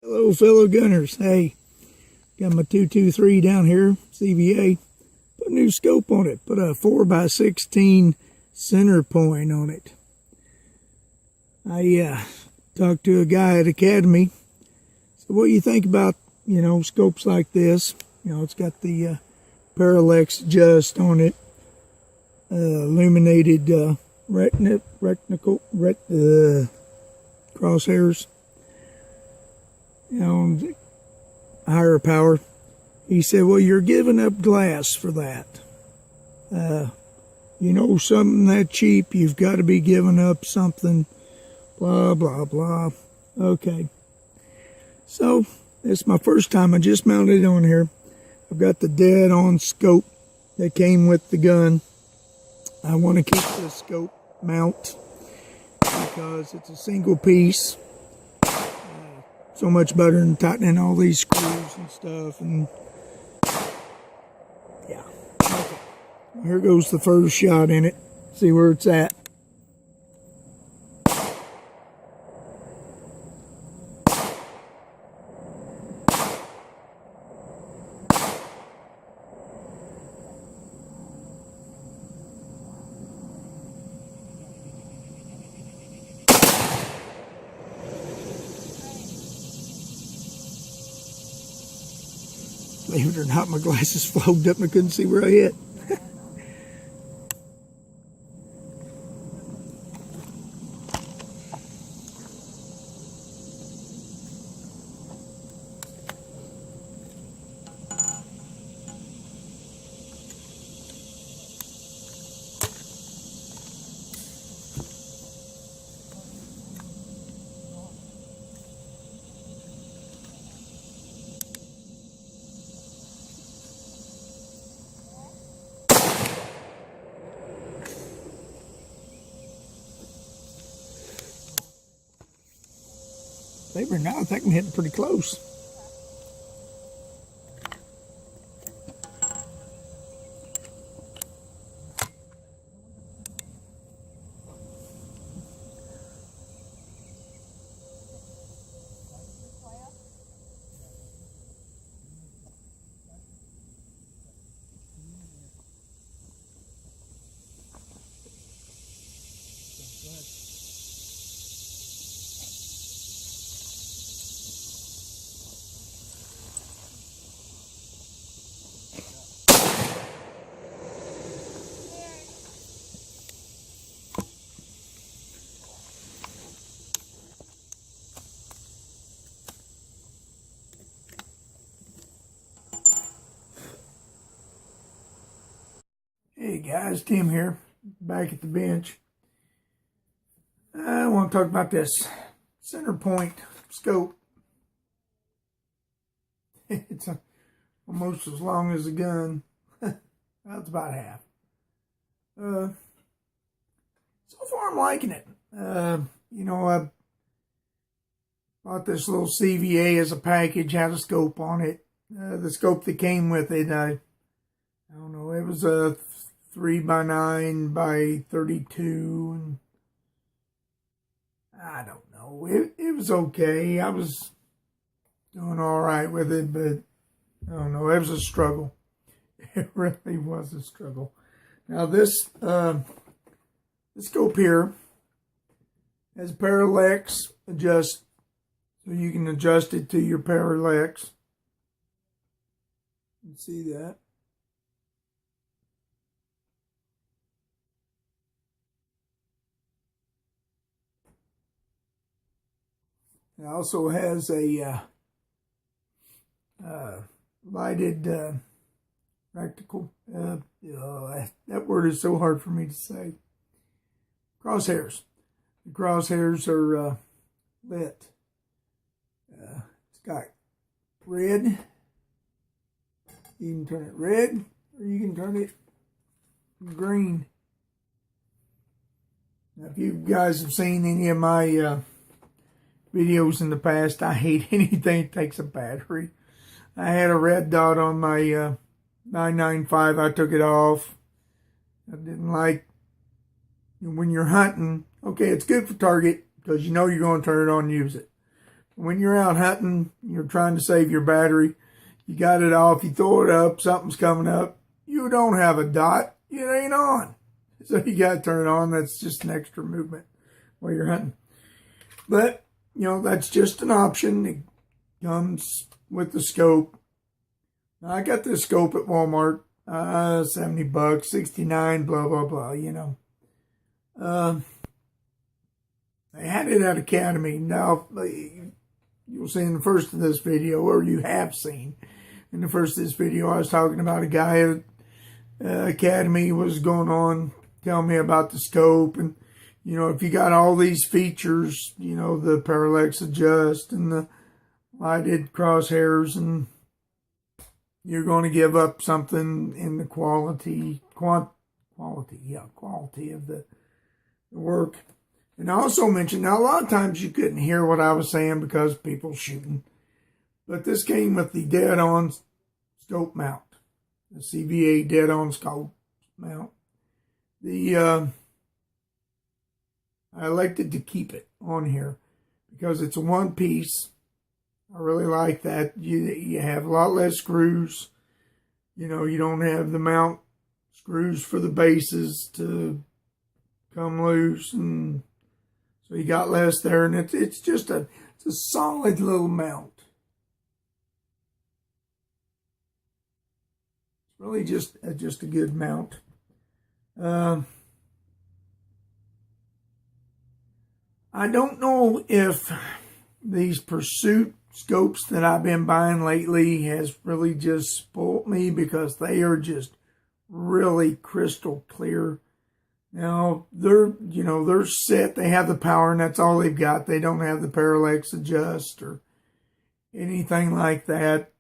Hello, fellow gunners. Hey, got my 223 down here, CVA. Put a new scope on it. Put a 4x16 CenterPoint on it. I talked to a guy at Academy. So what do you think about, scopes like this? It's got the parallax adjust on it. Illuminated crosshairs. Higher power. He said, well, you're giving up glass for that. Something that cheap, you've got to be giving up something, blah, blah, blah. Okay. So, it's my first time. I just mounted it on here. I've got the dead-on scope that came with the gun. I want to keep the scope mount because it's a single piece. So much better than tightening all these screws and stuff. And yeah. Okay. Here goes the first shot in it. See where it's at. Believe it or not, my glasses fogged up and I couldn't see where I hit. Believe it or not, I think I'm hitting pretty close. Hey guys, Tim here, back at the bench. I want to talk about this CenterPoint scope. It's almost as long as a gun. That's about half. So far I'm liking it. I bought this little CVA as a package, had a scope on it. The scope that came with it, I don't know, it was a 3x9x32, and I don't know. It was okay. I was doing all right with it, but I don't know. It was a struggle. It really was a struggle. Now this scope here has parallax adjust, so you can adjust it to your parallax. You can see that. It also has a lighted practical. That word is so hard for me to say. Crosshairs. The crosshairs are lit. It's got red. You can turn it red, or you can turn it green. Now, if you guys have seen any of my videos in the past, I hate anything that takes a battery. I had a red dot on my 995. I took it off. I didn't like when you're hunting. Okay, it's good for target because you're going to turn it on and use it. when you're out hunting, you're trying to save your battery, you got it off, you throw it up, something's coming up, you don't have a dot, it ain't on. So you got to turn it on. That's just an extra movement while you're hunting. But, that's just an option. It comes with the scope. Now, I got this scope at Walmart, $70, $69, blah, blah, blah, I had it at Academy. Now, you'll see in the first of this video, or you have seen in the first of this video, I was talking about a guy at Academy was going on, telling me about the scope. And, if you got all these features, the parallax adjust and the lighted crosshairs, and you're going to give up something in the quality of the work. And I also mentioned, now a lot of times you couldn't hear what I was saying because people shooting. But this came with the dead-on scope mount, the CVA dead-on scope mount. I elected to keep it on here because it's a one piece. I really like that. You have a lot less screws. You don't have the mount screws for the bases to come loose, and so you got less there, and it's just a solid little mount. It's really just a good mount. I don't know if these Pursuit scopes that I've been buying lately has really just spoilt me, because they are just really crystal clear. Now, they're set. They have the power, and that's all they've got. They don't have the parallax adjust or anything like that.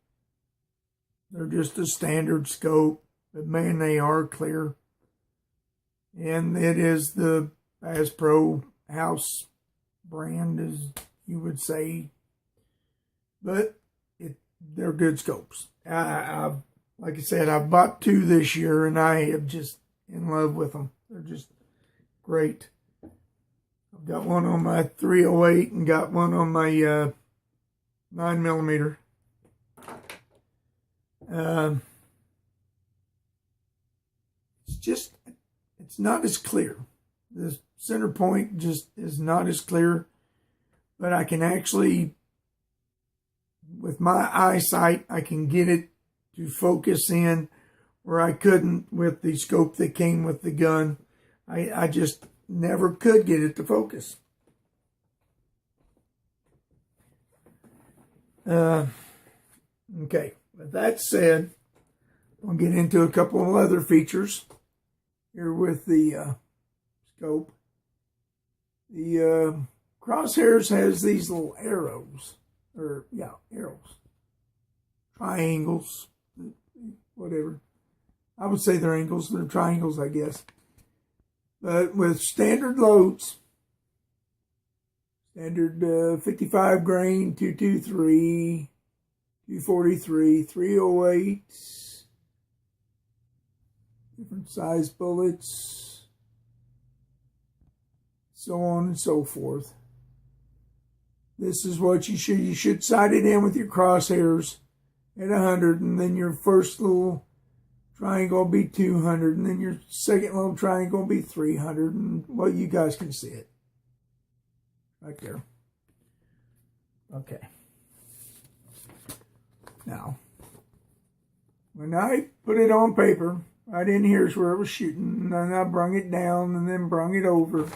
They're just a standard scope, but man, they are clear. And it is the Bass Pro House brand, as you would say. But they're good scopes. Like I said, I've bought 2 this year, and I am just in love with them. They're just great. I've got one on my 308 and got one on my 9mm. It's not as clear. The CenterPoint just is not as clear, but I can actually, with my eyesight, I can get it to focus in where I couldn't with the scope that came with the gun. I just never could get it to focus. Okay, with that said, I'll get into a couple of other features here with the scope. The crosshairs has these little arrows, arrows, triangles, whatever. I would say they're angles, they're triangles, I guess. But with standard loads, standard 55 grain, 223, 243, 308, different size bullets, so on and so forth. This is what you should sight it in with your crosshairs at 100, and then your first little triangle will be 200, and then your second little triangle will be 300, and well, you guys can see it right there. Okay. Now, when I put it on paper, right in here is where it was shooting, and then I brung it down and then brung it over.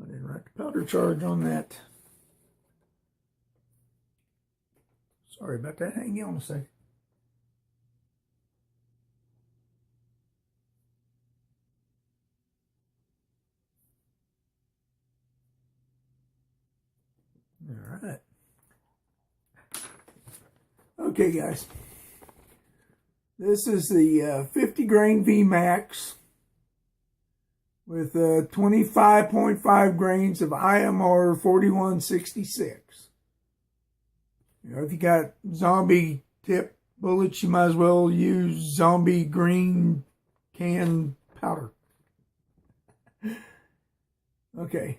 I didn't write the powder charge on that. Sorry about that. Hang on a second. All right. Okay, guys. This is the 50 grain zMAX with 25.5 grains of IMR 4166. If you got zombie tip bullets, you might as well use zombie green can powder. Okay,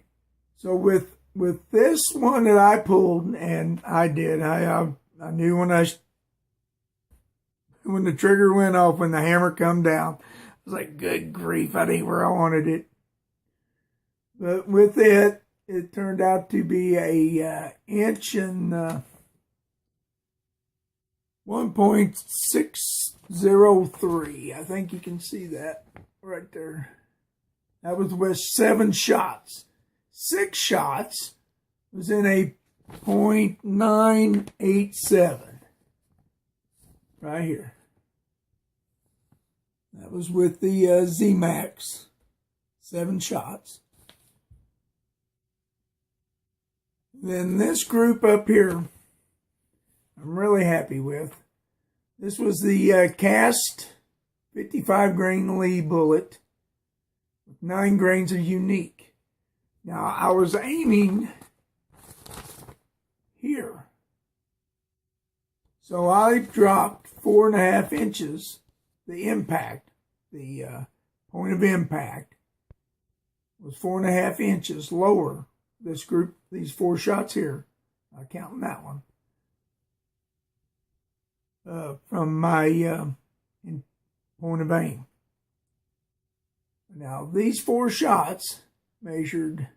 so with this one that I pulled, and I knew when the trigger went off, when the hammer come down, I was like, good grief, that ain't where I wanted it. But with it turned out to be a inch and 1.603. I think you can see that right there. That was with 7 shots. 6 shots was in a .987. Right here. That was with the zMAX. 7 shots. Then this group up here, I'm really happy with. This was the cast 55 grain Lee bullet with 9 grains of unique. Now I was aiming here. So I dropped 4.5 inches. The impact, the point of impact was 4.5 inches lower. This group, these 4 shots here, I'm counting that one, from my point of aim. Now these 4 shots measured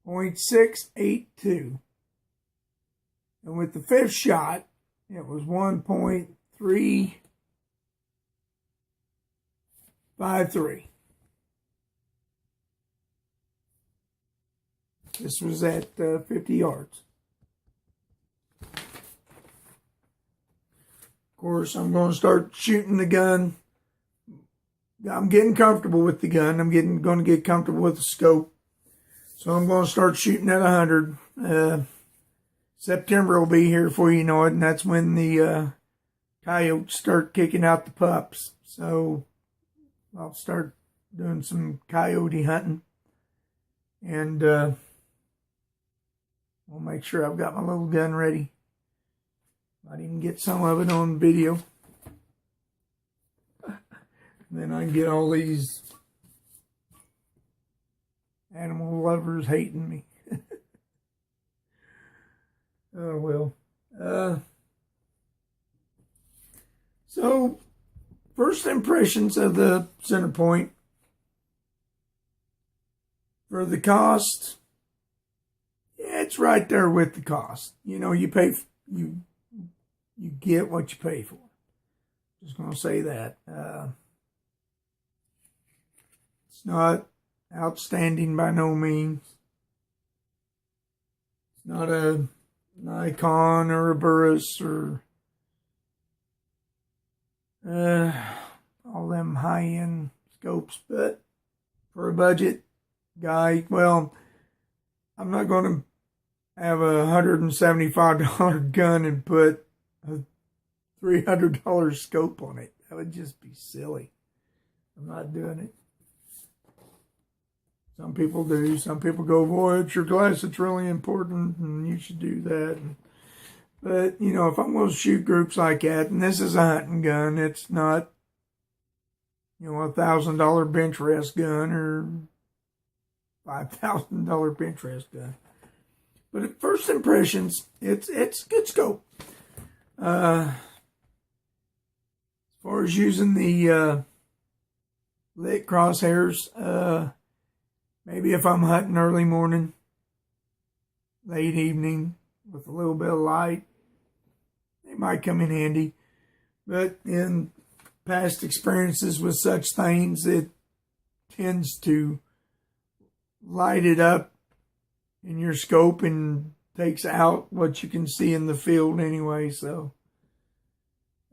.682, and with the 5th shot, it was 1.353. This was at 50 yards. Of course, I'm going to start shooting the gun. I'm getting comfortable with the gun. I'm going to get comfortable with the scope. So I'm going to start shooting at 100. September will be here before you know it, and that's when the coyotes start kicking out the pups. So I'll start doing some coyote hunting, and I'll make sure I've got my little gun ready. Might even get some of it on video. Then I can get all these animal lovers hating me. Oh, well. So, first impressions of the CenterPoint. For the cost, yeah, it's right there with the cost. You know, you pay, you get what you pay for. Just going to say that. It's not outstanding by no means. It's not a Nikon or a Burris or all them high-end scopes, but for a budget guy, well, I'm not going to have a $175 gun and put a $300 scope on it. That would just be silly. I'm not doing it. Some people do. Some people go, boy, it's your glass. It's really important, and you should do that. But, you know, if I'm going to shoot groups like that, and this is a hunting gun, it's not, you know, $1,000 bench rest gun or $5,000 bench rest gun. But at first impressions, it's good scope. As far as using the lit crosshairs, maybe if I'm hunting early morning, late evening, with a little bit of light, they might come in handy. But in past experiences with such things, it tends to light it up in your scope and takes out what you can see in the field anyway. So,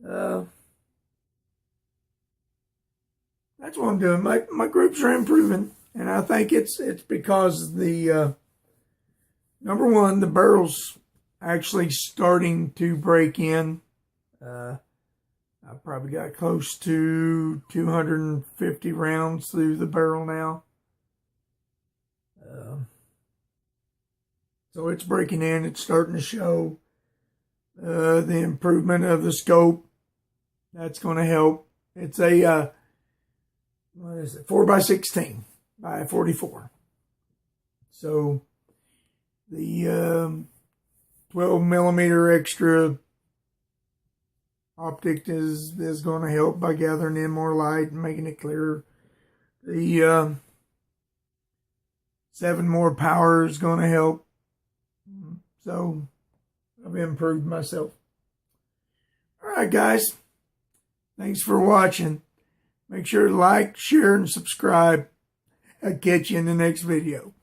that's what I'm doing. My groups are improving. And I think it's because the, number one, the barrel's actually starting to break in. I've probably got close to 250 rounds through the barrel now. So it's breaking in. It's starting to show. The improvement of the scope, that's going to help. It's a, what is it, 4x16. By 44. So the 12 millimeter extra optic is going to help by gathering in more light and making it clearer. The 7 more power is going to help. So I've improved myself. All right, guys. Thanks for watching. Make sure to like, share, and subscribe. I'll catch you in the next video.